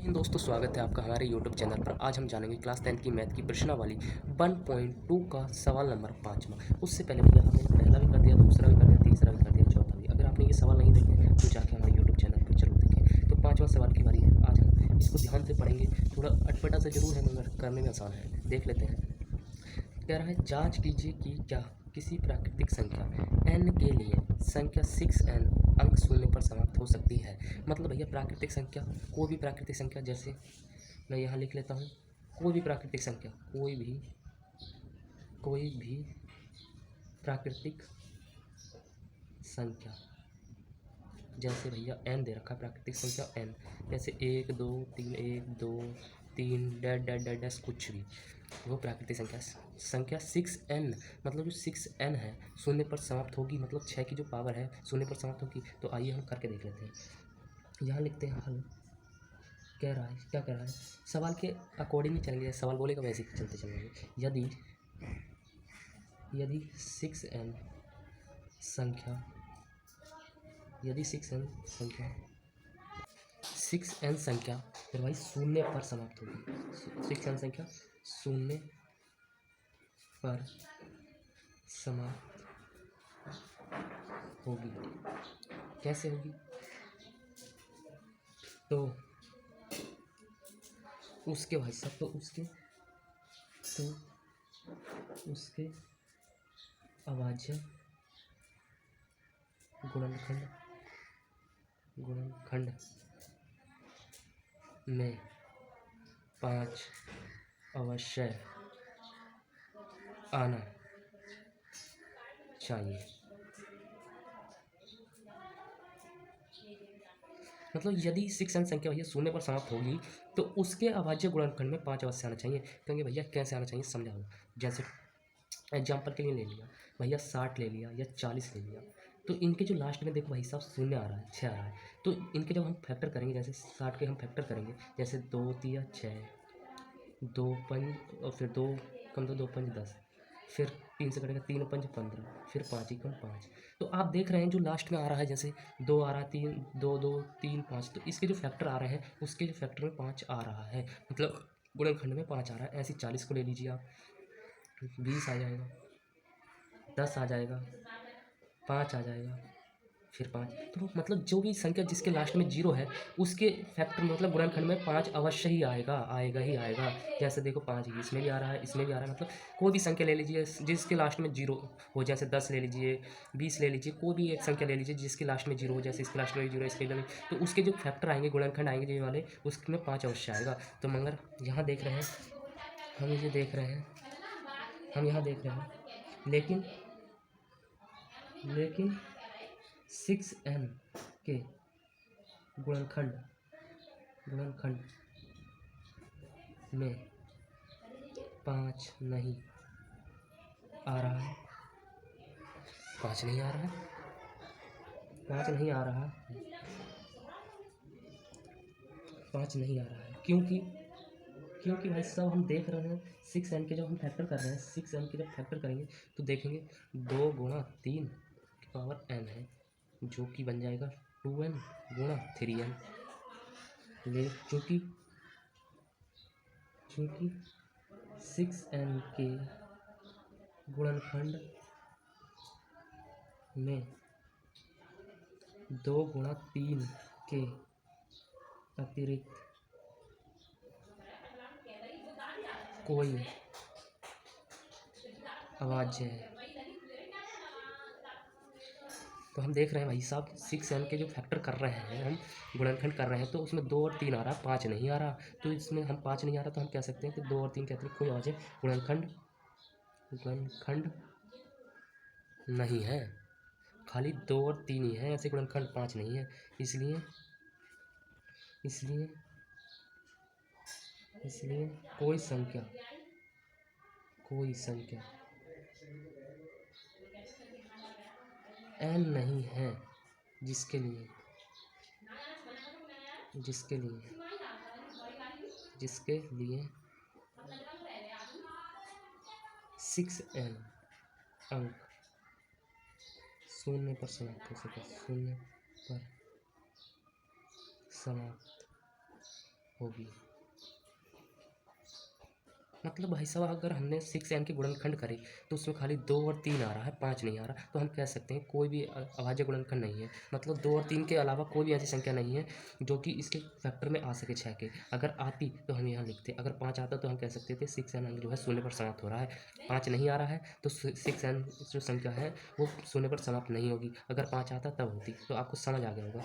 दोस्तों, स्वागत है आपका हमारे यूट्यूब चैनल पर। आज हम जानेंगे क्लास 10 की मैथ की प्रश्नावली 1.2 का सवाल नंबर 5वां। उससे पहले भैया हमने पहला भी कर दिया, दूसरा भी कर दिया, तीसरा भी कर दिया, चौथा भी। अगर आपने ये सवाल नहीं देखे हैं तो जाके हमारे यूट्यूब चैनल पर जरूर देखें। तो 5वां सवाल की बारी है। आज हम इसको ध्यान से पढ़ेंगे। थोड़ा अटपटा सा जरूर है मगर करने में आसान है। देख लेते हैं। कह रहा है जांच कीजिए कि क्या किसी प्राकृतिक संख्या n के लिए संख्या 6n अंक शून्य पर समाप्त हो सकती है। मतलब भैया प्राकृतिक संख्या, कोई भी प्राकृतिक संख्या, जैसे मैं यहाँ लिख लेता हूँ, कोई भी प्राकृतिक संख्या, कोई भी प्राकृतिक संख्या, जैसे भैया n दे रखा है, प्राकृतिक संख्या n, जैसे 1 2 3 1 2 3 डैश डैश डैश डैश कुछ भी, वो प्राकृतिक संख्या 6n, मतलब जो 6n है शून्य पर समाप्त होगी, मतलब 6 की जो पावर है शून्य पर समाप्त होगी। तो आइए हम करके देख लेते हैं। यहाँ लिखते हैं हल। कह रहा है, क्या कह रहा है, सवाल के अकॉर्डिंग ही चलेंगे, सवाल बोलेगा वैसे ही चलते चलेंगे। यदि 6n संख्या 6n संख्या फिर भाई शून्य पर समाप्त होगी। 6n संख्या शून्य पर समाप्त होगी। कैसे होगी? तो उसके भाई साहब, तो उसके अभाज्य गुणनखंड में 5 अवश्य आना चाहिए। मतलब यदि 6n संख्या भैया शून्य पर समाप्त होगी तो उसके अभाज्य गुणनखंड में 5 अवश्य आना चाहिए। कहेंगे भैया कैसे आना चाहिए, समझाओ। जैसे एग्जाम्पल के लिए ले लिया भैया 60 ले लिया या 40 ले लिया, तो इनके जो लास्ट में देखो भाई साहब शून्य आ रहा है, 6 आ रहा है, तो इनके जब हम फैक्टर करेंगे, जैसे 60 के हम फैक्टर करेंगे, जैसे 2 तिया 6, 2 पंज और फिर 2 कम 2 पंज 10, फिर 3 से कटेगा 3 पंज 15, फिर 5 एकम 5। तो आप देख रहे हैं जो लास्ट में आ रहा है, जैसे 2 आ रहा है, 3 2 2 3 5, तो इसके जो फैक्टर आ रहे हैं उसके जो फैक्टर में 5 आ रहा है, मतलब गुणनखंड में 5 आ रहा है। ऐसे 40 को ले लीजिए आप, 20 आ जाएगा, 10 आ जाएगा, 5 आ जाएगा, फिर 5। तो मतलब जो भी संख्या जिसके लास्ट में 0 है उसके फैक्टर मतलब गुणनखंड में 5 अवश्य ही आएगा, आएगा ही आएगा। जैसे देखो 5 इसमें भी आ रहा है, इसमें भी आ रहा है, मतलब कोई भी संख्या ले लीजिए जिसके लास्ट में 0 हो, जैसे 10 ले लीजिए, 20 ले लीजिए, कोई भी एक संख्या ले लीजिए जिसके लास्ट में 0 हो, जैसे इसके लास्ट में 0 है, इसके लिए, तो उसके जो फैक्टर आएंगे, गुणनखंड आएंगे जो वाले, उसमें 5 अवश्य आएगा। तो मगर यहाँ देख रहे हैं, हम ये देख रहे हैं, हम यहाँ देख रहे हैं, लेकिन 6n के गुणनखंड में 5 नहीं आ रहा है, 5 नहीं आ रहा है, 5 नहीं आ रहा है, 5 नहीं आ रहा है। क्योंकि भाई साहब हम देख रहे हैं 6n के जब हम फैक्टर कर रहे हैं, 6n के जब फैक्टर करेंगे तो देखेंगे 2 गुणा 3 की पावर n है, जो कि बन जाएगा 2n गुणा 3n। ले चूँकि 6n के गुणनखंड में 2 गुणा 3 के अतिरिक्त कोई अभाज्य है। तो हम देख रहे हैं भाई साहब 6n के जो फैक्टर कर रहे हैं, हम गुणनखंड कर रहे हैं, तो उसमें 2 और 3 आ रहा है, 5 नहीं आ रहा। तो इसमें हम 5 नहीं आ रहा तो हम कह सकते हैं कि 2 और 3 के अतिरिक्त कोई अभाज्य गुणनखंड नहीं है, खाली 2 और 3 ही है, ऐसे गुणनखंड 5 नहीं है। इसलिए कोई संख्या n नहीं है जिसके लिए 6n अंक शून्य पर समाप्त हो सके, होगी। मतलब भाई साहब अगर हमने 6n के गुणनखंड करे तो उसमें खाली 2 और 3 आ रहा है, 5 नहीं आ रहा, तो हम कह सकते हैं कोई भी अभाज्य गुणनखंड नहीं है। मतलब 2 और 3 के अलावा कोई भी ऐसी संख्या नहीं है जो कि इसके फैक्टर में आ सके 6 के। अगर आती तो हम यहाँ लिखते, अगर 5 आता तो हम कह सकते थे 6n जो है शून्य पर समाप्त हो रहा है। 5 नहीं आ रहा है तो 6n जो संख्या है वो शून्य पर समाप्त नहीं होगी। अगर 5 आता तब होती, तो आपको समझ आ गया होगा।